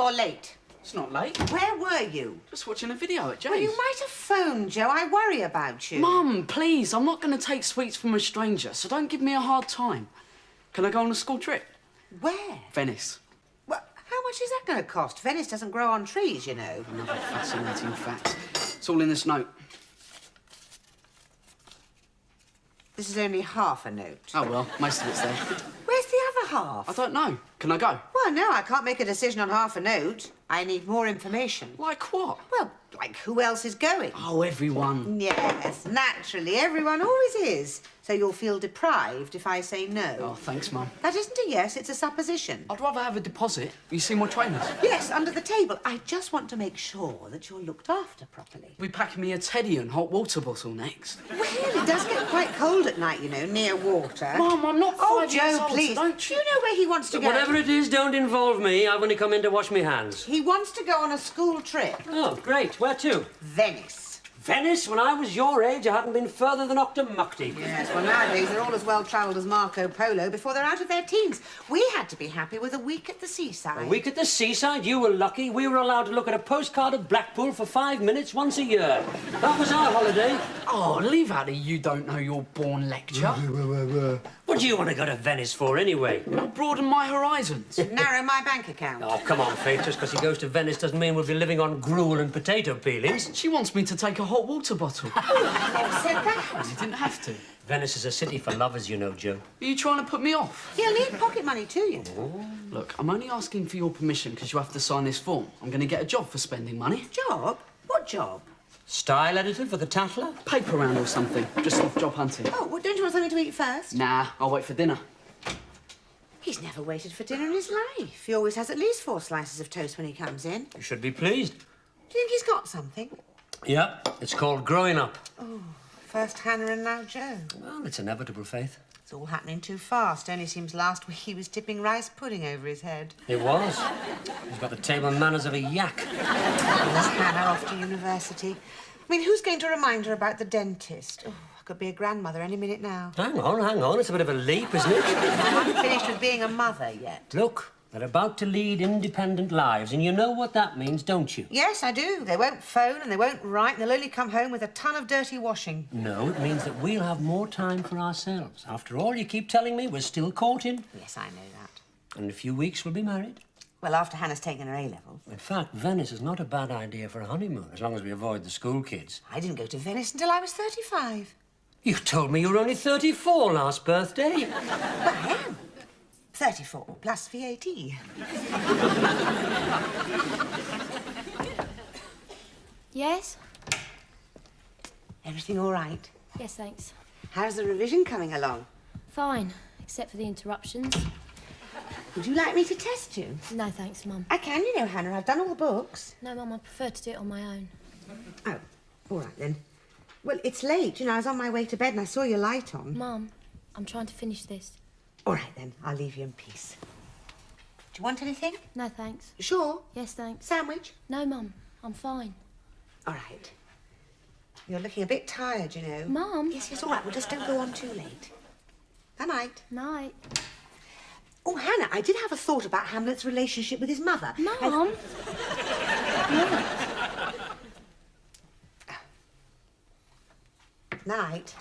You're late. It's not late. Where were you? Just watching a video at James. Well, you might have phoned, Joe. I worry about you. Mum, please, I'm not going to take sweets from a stranger, so don't give me a hard time. Can I go on a school trip? Where? Venice. Well, how much is that going to cost? Venice doesn't grow on trees, you know. Another fascinating fact. It's all in this note. This is only half a note. Oh, well, most of it's there. Where's the other half? I don't know. Can I go? Well, no, I can't make a decision on half a note. I need more information. Like what? Well, like who else is going? Oh, everyone. Yes, naturally. Everyone always is. So you'll feel deprived if I say no. Oh, thanks, Mum. That isn't a yes, it's a supposition. I'd rather have a deposit. You see my trainers? Yes, under the table. I just want to make sure that you're looked after properly. We're packing me a teddy and hot water bottle next. Well, it does get quite cold at night, you know, near water. Mum, I'm not five years Joe, old, please. so don't Do you know where he wants to go? Whatever it is, don't involve me. I've only come in to wash my hands. He wants to go on a school trip. Oh, great. Where to? Venice. Venice? When I was your age, I hadn't been further than Octomukti. Yes, well, nowadays they're all as well-travelled as Marco Polo before they're out of their teens. We had to be happy with a week at the seaside. A week at the seaside? You were lucky. We were allowed to look at a postcard of Blackpool for 5 minutes once a year. That was our holiday. Oh, leave out of you don't know your born lecture. What do you want to go to Venice for, anyway? I'll broaden my horizons. Narrow my bank account. Oh, come on, Faith. Just because he goes to Venice doesn't mean we'll be living on gruel and potato peelings. She wants me to take a hot water bottle. I never said that. You didn't have to. Venice is a city for lovers, you know, Joe. Are you trying to put me off? He'll need pocket money too, you know. Look, I'm only asking for your permission because you have to sign this form. I'm going to get a job for spending money. Job? What job? Style editor for the Tatler? Paper round or something. Just off job hunting. Oh, well, don't you want something to eat first? Nah, I'll wait for dinner. He's never waited for dinner in his life. He always has at least 4 slices of toast when he comes in. You should be pleased. Do you think he's got something? Yep, it's called growing up. Oh, first Hannah and now Joe. Well, it's inevitable, Faith. It's all happening too fast. Only seems last week he was tipping rice pudding over his head. It was. He's got the table manners of a yak. There's Hannah off to university. I mean, who's going to remind her about the dentist? Oh, I could be a grandmother any minute now. Hang on. It's a bit of a leap, isn't it? I haven't finished with being a mother yet. Look, they're about to lead independent lives, and you know what that means, don't you? Yes, I do. They won't phone and they won't write, and they'll only come home with a ton of dirty washing. No, it means that we'll have more time for ourselves. After all, you keep telling me we're still courting. Yes, I know that. In a few weeks, we'll be married. Well, after Hannah's taken her A-levels. In fact, Venice is not a bad idea for a honeymoon, as long as we avoid the school kids. I didn't go to Venice until I was 35. You told me you were only 34 last birthday. Well, I am. 34 plus VAT. Yes? Everything all right? Yes, thanks. How's the revision coming along? Fine, except for the interruptions. Would you like me to test you? No, thanks, Mum. I can, you know, Hannah. I've done all the books. No, Mum, I prefer to do it on my own. Oh, all right, then. Well, it's late. You know, I was on my way to bed and I saw your light on. Mum, I'm trying to finish this. All right, then. I'll leave you in peace. Do you want anything? No, thanks. Sure. Yes, thanks. Sandwich? No, Mum, I'm fine. All right. You're looking a bit tired, you know. Mum? Yes, all right. Well, just don't go on too late. Night. Night. Oh, Hannah, I did have a thought about Hamlet's relationship with his mother. Mum? Night.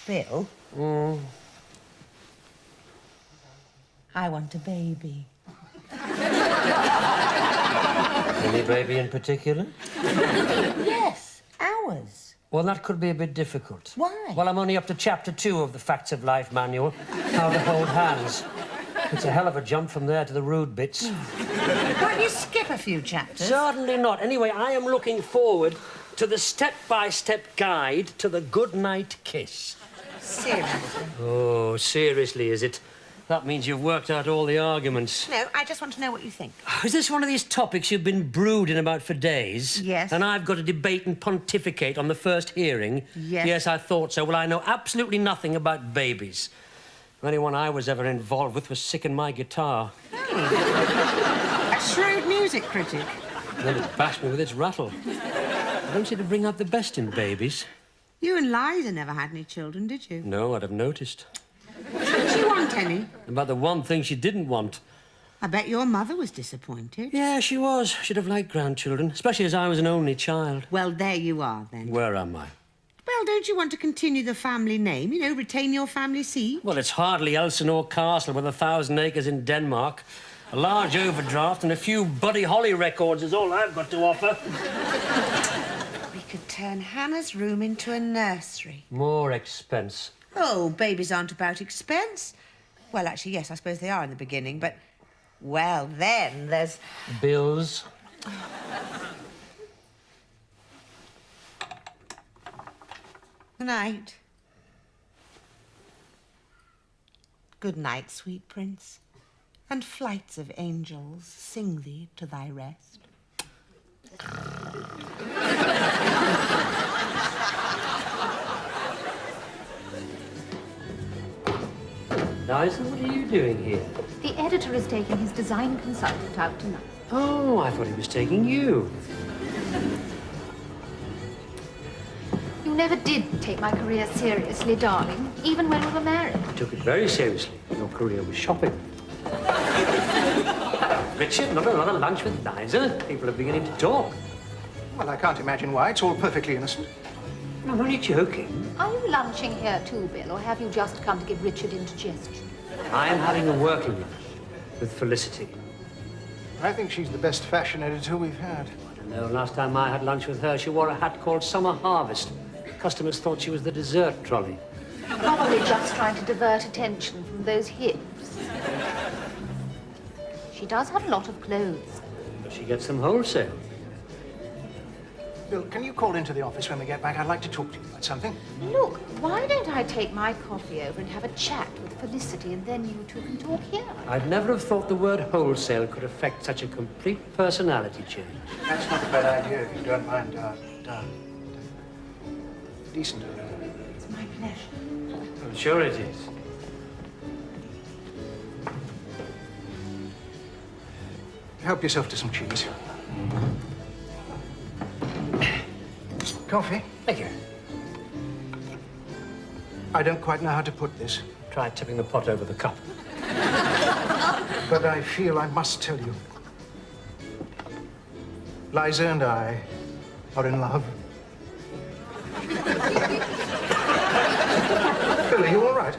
Bill? I want a baby. Any baby in particular? Yes, ours. Well, that could be a bit difficult. Why? Well, I'm only up to chapter 2 of the Facts of Life manual, how to hold hands. It's a hell of a jump from there to the rude bits. Can't you skip a few chapters? Certainly not. Anyway, I am looking forward to the step-by-step guide to the goodnight kiss. Seriously? Oh, seriously, is it? That means you've worked out all the arguments. No, I just want to know what you think. Is this one of these topics you've been brooding about for days? Yes. And I've got to debate and pontificate on the first hearing? Yes. Yes, I thought so. Well, I know absolutely nothing about babies. The only one I was ever involved with was sicking my guitar. A shrewd music critic. And then it bashed me with its rattle. I don't seem to bring out the best in babies. You and Liza never had any children, did you? No, I'd have noticed. Did she want any? About the one thing she didn't want. I bet your mother was disappointed. Yeah, she was. She'd have liked grandchildren, especially as I was an only child. Well, there you are, then. Where am I? Well, don't you want to continue the family name? You know, retain your family seat? Well, it's hardly Elsinore Castle with 1,000 acres in Denmark. A large overdraft and a few Buddy Holly records is all I've got to offer. We could turn Hannah's room into a nursery. More expense. Oh, babies aren't about expense. Well, actually, yes, I suppose they are in the beginning, but... Well, then, there's... Bills. Good night. Good night, sweet prince. And flights of angels sing thee to thy rest. Liza, what are you doing here? The editor is taking his design consultant out tonight. Oh, I thought he was taking you. You never did take my career seriously, darling, even when we were married. I took it very seriously. Your career was shopping. Richard, not another lunch with Liza. People are beginning to talk. Well, I can't imagine why. It's all perfectly innocent. I'm only joking. Are you lunching here too, Bill, or have you just come to give Richard indigestion? I am having a working lunch with Felicity. I think she's the best fashion editor we've had. I don't know, last time I had lunch with her, she wore a hat called Summer Harvest. Customers thought she was the dessert trolley. Probably just trying to divert attention from those hips. She does have a lot of clothes. But she gets them wholesale. Bill, can you call into the office when we get back? I'd like to talk to you about something. Look, why don't I take my coffee over and have a chat with Felicity, and then you two can talk here? I'd never have thought the word wholesale could affect such a complete personality change. That's not a bad idea, if you don't mind, decent. It's my pleasure. I'm sure it is. Help yourself to some cheese. Coffee? Thank you. I don't quite know how to put this, Try tipping the pot over the cup. but I feel I must tell you. Liza and I are in love. Bill, are you all right?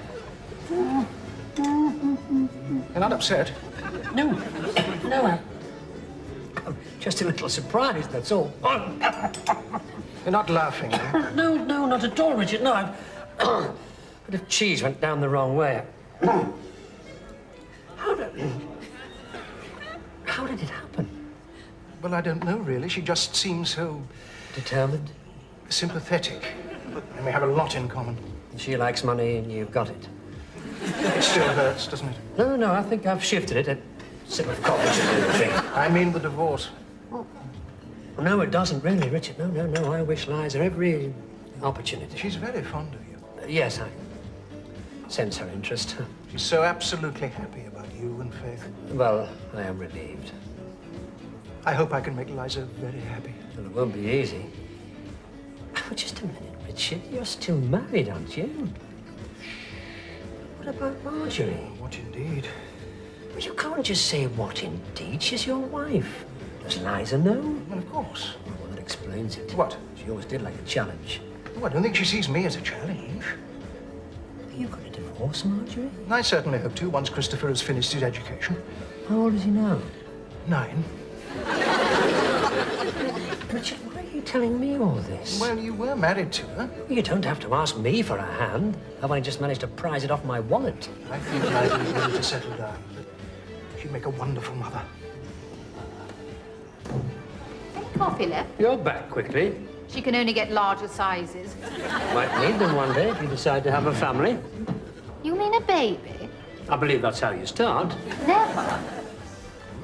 You're not upset? No, I'm just a little surprised, that's all. You're not laughing, eh? No, not at all, Richard. No, a bit of cheese went down the wrong way. How did it happen? Well, I don't know, really. She just seems so Determined? sympathetic. And we have a lot in common. She likes money and you've got it. It still hurts, doesn't it? No, I think I've shifted it. A sip of coffee should do the thing. I mean the divorce. No, it doesn't really, Richard. No. I wish Liza every opportunity. She's very fond of you. Yes, I sense her interest. She's so absolutely happy about you and Faith. Well, I am relieved. I hope I can make Liza very happy. Well, it won't be easy. Oh, just a minute, Richard. You're still married, aren't you? What about Marjorie? What indeed? Well, you can't just say what indeed. She's your wife. Does Liza know? Well, of course. Well, that explains it. What? She always did like a challenge. Oh, I don't think she sees me as a challenge. Are you going to divorce Marjorie? I certainly hope to, once Christopher has finished his education. How old is he now? 9. Richard, why are you telling me all this? Well, you were married to her. You don't have to ask me for a hand. I've only just managed to prise it off my wallet. I think Liza is ready to settle down. But she'd make a wonderful mother. Any coffee left? You're back quickly. She can only get larger sizes. Might need them one day if you decide to have a family. You mean a baby? I believe that's how you start. Never.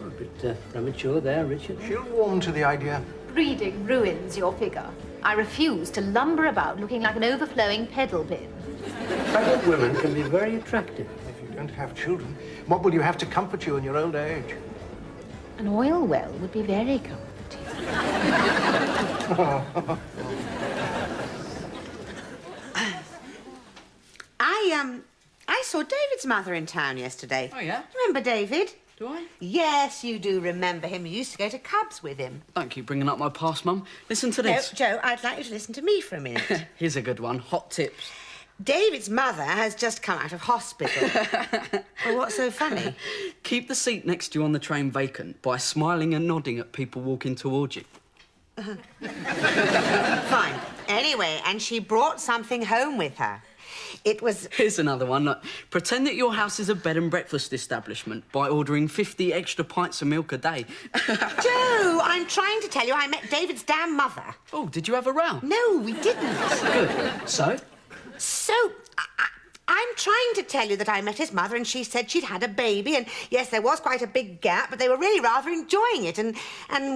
A bit premature there, Richard. She'll warm to the idea. Breeding ruins your figure. I refuse to lumber about looking like an overflowing pedal bin. Pregnant women can be very attractive. If you don't have children, what will you have to comfort you in your old age? An oil well would be very comforting. I saw David's mother in town yesterday. Oh, yeah? Remember David? Do I? Yes, you do remember him. You used to go to Cubs with him. Don't keep bringing up my past, Mum. Listen to No, this. Joe, I'd like you to listen to me for a minute. Here's a good one. Hot tips. David's mother has just come out of hospital. Well, what's so funny? Keep the seat next to you on the train vacant by smiling and nodding at people walking towards you. Fine. Anyway, and she brought something home with her. It was... Here's another one. Look, pretend that your house is a bed and breakfast establishment by ordering 50 extra pints of milk a day. Joe, I'm trying to tell you I met David's damn mother. Oh, did you have a row? No, we didn't. Good. So? So, I'm trying to tell you that I met his mother and she said she'd had a baby and, yes, there was quite a big gap, but they were really rather enjoying it. And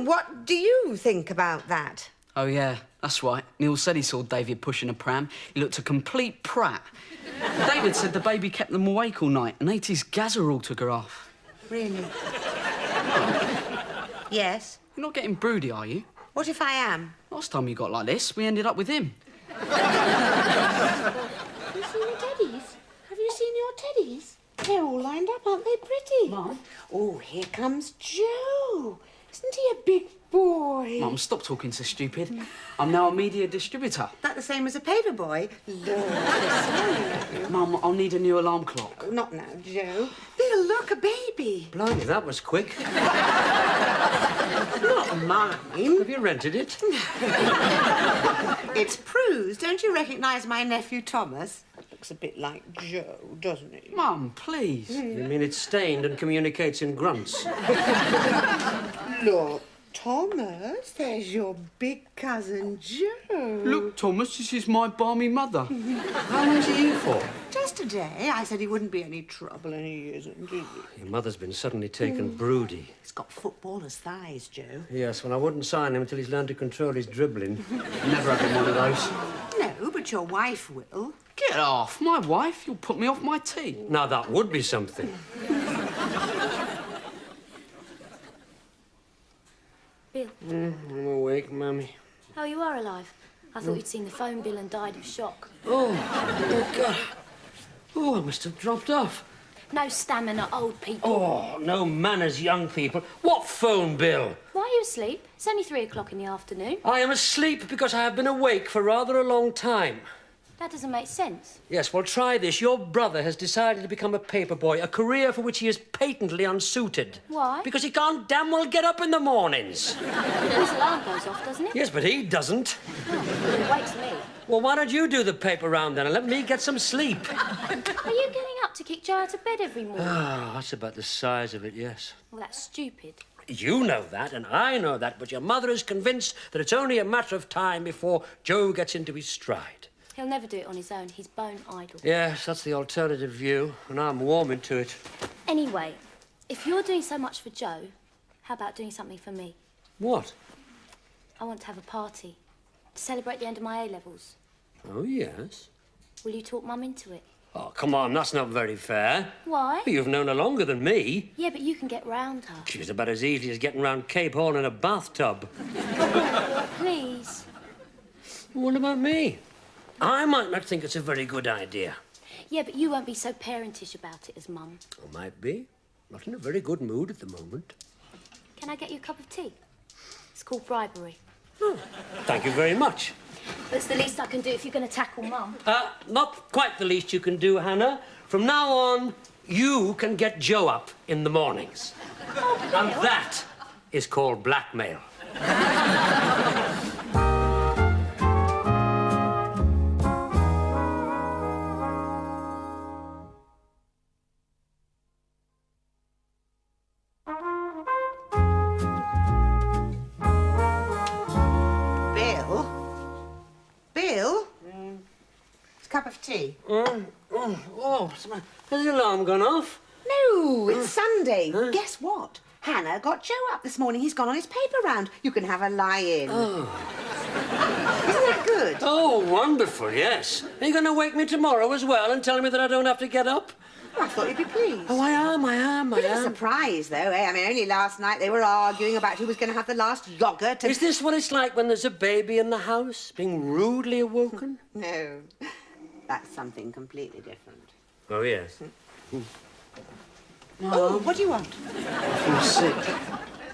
what do you think about that? Oh, yeah, that's right. Neil said he saw David pushing a pram. He looked a complete prat. David said the baby kept them awake all night and ate his gazzer autograph. Really? Yes? You're not getting broody, are you? What if I am? Last time you got like this, we ended up with him. Have you seen your teddies? Have you seen your teddies? They're all lined up, aren't they pretty? Mum? Oh, here comes Joe. Isn't he a big boy? Mum, stop talking so stupid. I'm now a media distributor. That the same as a paper boy? Lord, Mum, I'll need a new alarm clock. not now, Joe. Bill, look, a baby. Blimey, that was quick. Not mine. Have you rented it? It's Prue's. Don't you recognise my nephew Thomas? Looks a bit like Joe, doesn't he? Mum, please. You mean it's stained and communicates in grunts? Look, Thomas, there's your big cousin Joe. Look, Thomas, this is my balmy mother. How long's he here for? Just today. I said he wouldn't be any trouble, and he isn't, is he? Your mother's been suddenly taken broody. He's got footballer's thighs, Joe. Yes, well, I wouldn't sign him until he's learned to control his dribbling. Never having one of those. No, but your wife will. Get off. My wife. You'll put me off my tea. Now, that would be something. Bill, I'm awake, Mummy. oh, you are alive. I thought you'd seen the phone bill and died of shock. Oh, God. Oh, I must have dropped off. No stamina, old people. Oh, no manners, young people. What phone bill? Why are you asleep? It's only 3 o'clock in the afternoon. I am asleep because I have been awake for rather a long time. That doesn't make sense. Yes, well, try this. Your brother has decided to become a paperboy, a career for which he is patently unsuited. Why? Because he can't damn well get up in the mornings. His alarm goes off, doesn't it? Yes, but he doesn't. Oh, it wakes me. Well, why don't you do the paper round then and let me get some sleep? Are you getting up to kick Joe out of bed every morning? Ah, that's about the size of it, yes. Well, that's stupid. You know that, and I know that, but your mother is convinced that it's only a matter of time before Joe gets into his stride. He'll never do it on his own. He's bone idle. Yes, that's the alternative view, and I'm warming to it. Anyway, if you're doing so much for Joe, how about doing something for me? What? I want to have a party to celebrate the end of my A-levels. Oh, yes. Will you talk Mum into it? Oh, come on, that's not very fair. Why? You've known her longer than me. Yeah, but you can get round her. She's about as easy as getting round Cape Horn in a bathtub. Please. What about me? I might not think it's a very good idea. Yeah, but you won't be so parentish about it as Mum. I might be. Not in a very good mood at the moment. Can I get you a cup of tea? It's called bribery. Oh, thank you very much. That's the least I can do if you're going to tackle Mum. Not quite the least you can do, Hannah. From now on, you can get Joe up in the mornings. And that is called blackmail. Bill? It's a cup of tea. Has the alarm gone off? No, it's Sunday. Guess what? Hannah got Joe up this morning. He's gone on his paper round. You can have a lie-in. Oh. Isn't that good? Oh, wonderful, yes. Are you going to wake me tomorrow as well and tell me that I don't have to get up? I thought you'd be pleased. Oh, I am. Bit of a surprise, though, eh? I mean, only last night they were arguing about who was going to have the last yogurt. Is this what it's like when there's a baby in the house, being rudely awoken? No. That's something completely different. Oh, yes. Oh, what do you want? I feel sick.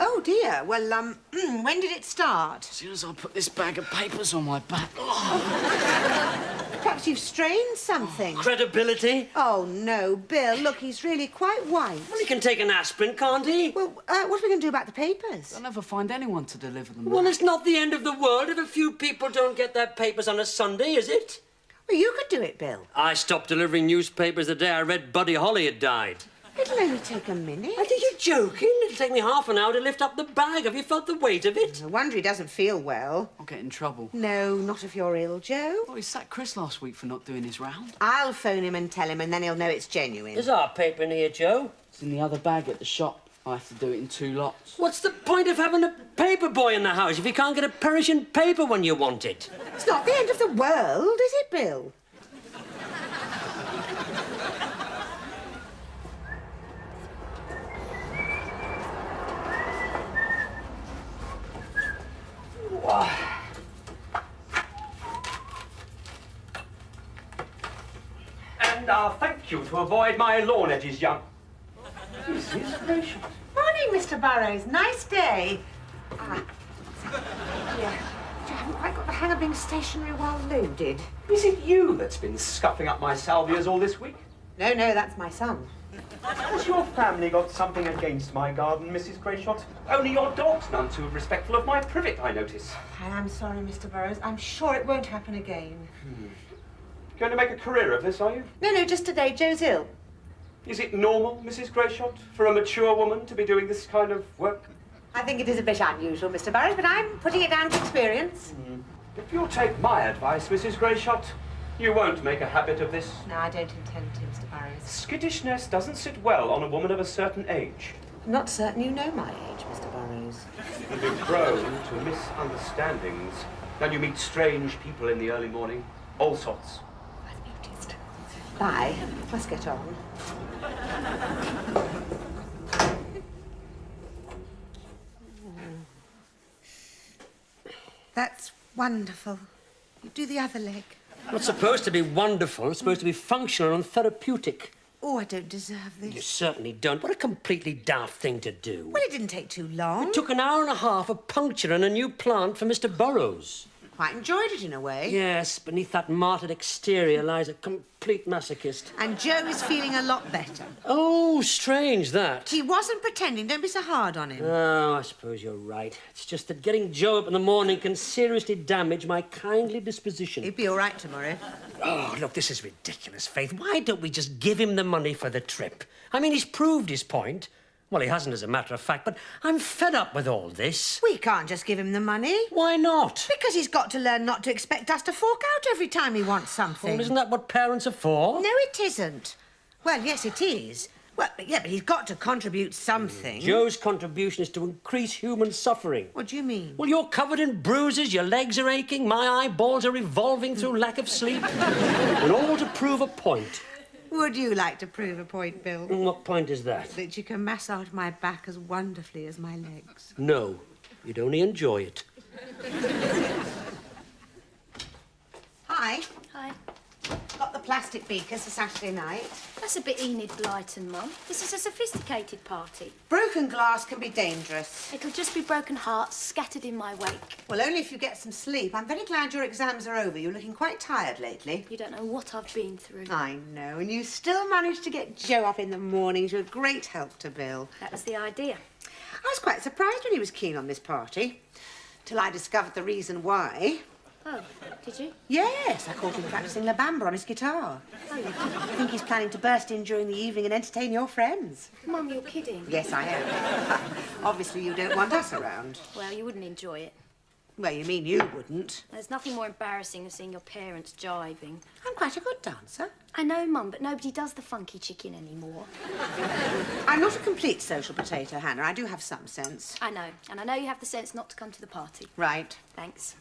Oh, dear. Well, when did it start? As soon as I put this bag of papers on my back. Perhaps you've strained something. Credibility? Oh, no, Bill. Look, he's really quite white. Well, he can take an aspirin, can't he? Well, what are we going to do about the papers? I'll never find anyone to deliver them. Well, it's not the end of the world if a few people don't get their papers on a Sunday, is it? Well, you could do it, Bill. I stopped delivering newspapers the day I read Buddy Holly had died. It'll only take a minute. I think you're joking. It'll take me half an hour to lift up the bag. Have you felt the weight of it? No wonder he doesn't feel well. I'll get in trouble. No, not if you're ill, Joe. Oh, he sacked Chris last week for not doing his round. I'll phone him and tell him, and then he'll know it's genuine. There's our paper in here, Joe. It's in the other bag at the shop. I have to do it in 2 lots. What's the point of having a paper boy in the house if you can't get a perishing paper when you want it? It's not the end of the world, is it, Bill? And thank you to avoid my lawn edges, young. Mrs. Grayshot. Morning, Mr. Burrows. Nice day. Yeah. I haven't quite got the hang of being stationary while loaded. Is it you that's been scuffing up my salvias all this week? No, that's my son. Has your family got something against my garden, Mrs. Grayshot? Only your dog's none too respectful of my privet, I notice. I am sorry, Mr. Burrows. I'm sure it won't happen again. Going to make a career of this, are you? No, just today. Joe's ill. Is it normal, Mrs. Grayshot, for a mature woman to be doing this kind of work? I think it is a bit unusual, Mr. Burrows, but I'm putting it down to experience. If you'll take my advice, Mrs. Grayshot, you won't make a habit of this. No, I don't intend to, Mr. Burrows. Skittishness doesn't sit well on a woman of a certain age. I'm not certain you know my age, Mr. Burrows. And be prone to misunderstandings. Then you meet strange people in the early morning. All sorts. I've noticed. Bye. Must get on. That's wonderful. You do the other leg. It's supposed to be wonderful. It's supposed to be functional and therapeutic. Oh, I don't deserve this. You certainly don't. What a completely daft thing to do. Well, it didn't take too long. It took an hour and a half of puncture and a new plant for Mr. Burrows. Quite enjoyed it in a way. Yes, beneath that martyred exterior lies a complete masochist. And Joe is feeling a lot better. Oh, strange that. He wasn't pretending. Don't be so hard on him. Oh, I suppose you're right. It's just that getting Joe up in the morning can seriously damage my kindly disposition. He'll be all right tomorrow. Oh, look, this is ridiculous, Faith. Why don't we just give him the money for the trip? I mean, he's proved his point. Well, he hasn't, as a matter of fact, but I'm fed up with all this. We can't just give him the money. Why not? Because he's got to learn not to expect us to fork out every time he wants something. Well, isn't that what parents are for? No, it isn't. Well, yes, it is. Well, yeah, but he's got to contribute something. Joe's contribution is to increase human suffering. What do you mean? Well, you're covered in bruises, your legs are aching, my eyeballs are revolving through lack of sleep. And all to prove a point. Would you like to prove a point, Bill? What point is that? That you can massage my back as wonderfully as my legs. No, you'd only enjoy it. Hi. Hi. Got the plastic beakers for Saturday night. That's a bit Enid Blyton, Mum. This is a sophisticated party. Broken glass can be dangerous. It'll just be broken hearts scattered in my wake. Well, only if you get some sleep. I'm very glad your exams are over. You're looking quite tired lately. You don't know what I've been through. I know, and you still managed to get Joe up in the mornings. You're a great help to Bill. That was the idea. I was quite surprised when he was keen on this party, till I discovered the reason why. Oh, did you? Yes, I caught him practicing La Bamba on his guitar. Oh, you I think he's planning to burst in during the evening and entertain your friends. Mum, you're kidding. Yes, I am. Obviously, you don't want us around. Well, you wouldn't enjoy it. Well, you mean you wouldn't. There's nothing more embarrassing than seeing your parents jiving. I'm quite a good dancer. I know, Mum, but nobody does the funky chicken anymore. I'm not a complete social potato, Hannah. I do have some sense. I know, and I know you have the sense not to come to the party. Right. Thanks.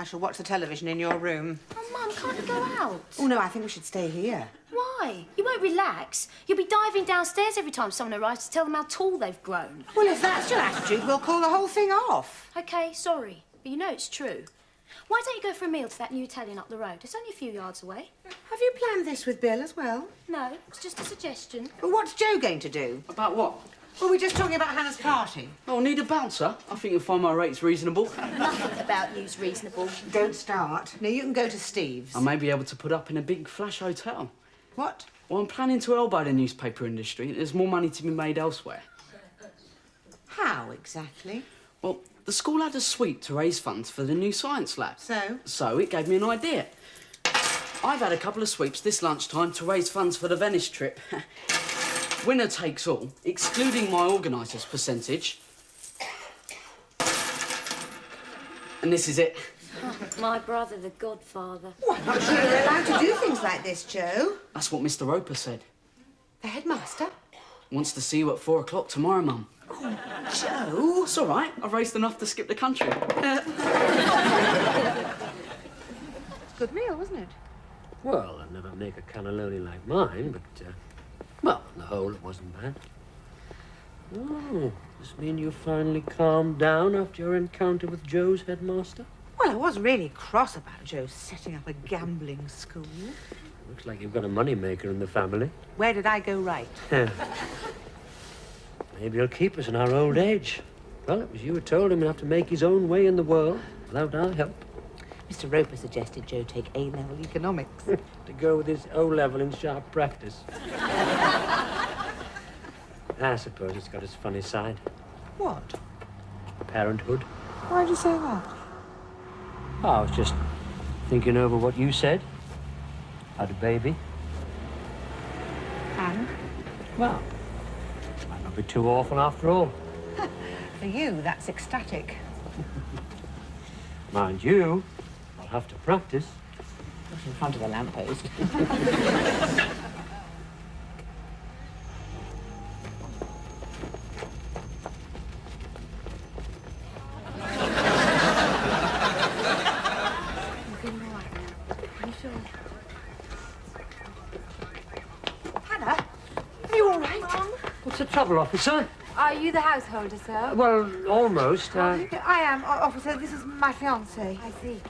I shall watch the television in your room. Oh, Mum, can't you go out? Oh, no, I think we should stay here. Why? You won't relax. You'll be diving downstairs every time someone arrives to tell them how tall they've grown. Well, if that's your attitude, we'll call the whole thing off. OK, sorry, but you know it's true. Why don't you go for a meal to that new Italian up the road? It's only a few yards away. Have you planned this with Bill as well? No, it's just a suggestion. But what's Joe going to do? About what? Well, we're just talking about Hannah's party. Oh, need a bouncer? I think you'll find my rates reasonable. Nothing about you's reasonable. Don't start. No, you can go to Steve's. I may be able to put up in a big flash hotel. What? Well, I'm planning to elbow the newspaper industry. There's more money to be made elsewhere. How exactly? Well, the school had a sweep to raise funds for the new science lab. So? So it gave me an idea. I've had a couple of sweeps this lunchtime to raise funds for the Venice trip. Winner takes all, excluding my organiser's percentage. And this is it. Oh, my brother, the godfather. Well, I'm not sure you're allowed to do things like this, Joe. That's what Mr. Roper said. The headmaster? Wants to see you at 4 o'clock tomorrow, Mum. Joe? It's all right. I've raised enough to skip the country. Good meal, wasn't it? Well, I'd never make a cannelloni like mine, but, well, on the whole, it wasn't bad. Oh, does this mean you finally calmed down after your encounter with Joe's headmaster? Well, I was really cross about Joe setting up a gambling school. Looks like you've got a moneymaker in the family. Where did I go right? Maybe he'll keep us in our old age. Well, it was you who told him he'd have to make his own way in the world without our help. Mr. Roper suggested Joe take A-level economics. To go with his O-level in sharp practice. I suppose it's got its funny side. What? Parenthood. Why'd you say that? Oh, I was just thinking over what you said. Had a baby. And? Well, might not be too awful after all. For you, that's ecstatic. Mind you, I'll have to practice. Not in front of the lamppost. Hannah, are you all right? Mum? What's the trouble, officer? Are you the householder, sir? Well, almost. I am, officer. This is my fiancé. I see.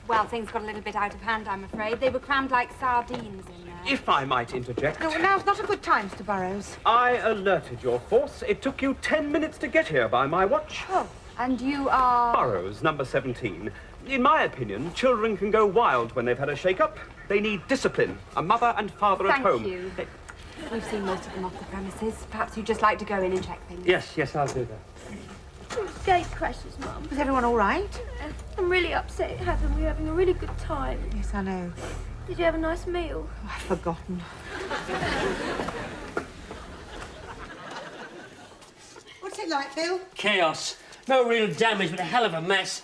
Well, things got a little bit out of hand, I'm afraid. They were crammed like sardines in there. If I might interject. No, now's not a good time, Mr. Burrows. I alerted your force. It took you 10 minutes to get here by my watch. Oh, and you are... Burrows, number 17. In my opinion, children can go wild when they've had a shake-up. They need discipline. A mother and father at home. Thank you. We've seen most of them off the premises. Perhaps you'd just like to go in and check things. Yes, I'll do that. Gate crashes, Mum. Is everyone all right? I'm really upset it happened. We were having a really good time. Yes, I know. Did you have a nice meal? Oh, I've forgotten. What's it like, Bill? Chaos. No real damage, but a hell of a mess.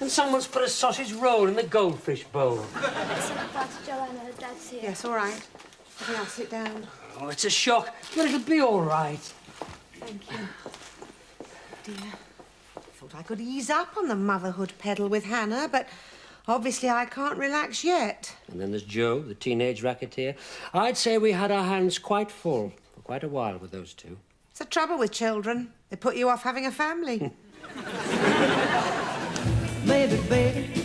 And someone's put a sausage roll in the goldfish bowl. Say goodbye to Joanna. Her dad's here. Yes, all right. I think I'll sit down. Oh, it's a shock, but it'll be all right. Thank you. Dear, I thought I could ease up on the motherhood pedal with Hannah, but obviously I can't relax yet. And then there's Joe, the teenage racketeer. I'd say we had our hands quite full for quite a while with those two. It's the trouble with children. They put you off having a family. Baby, baby,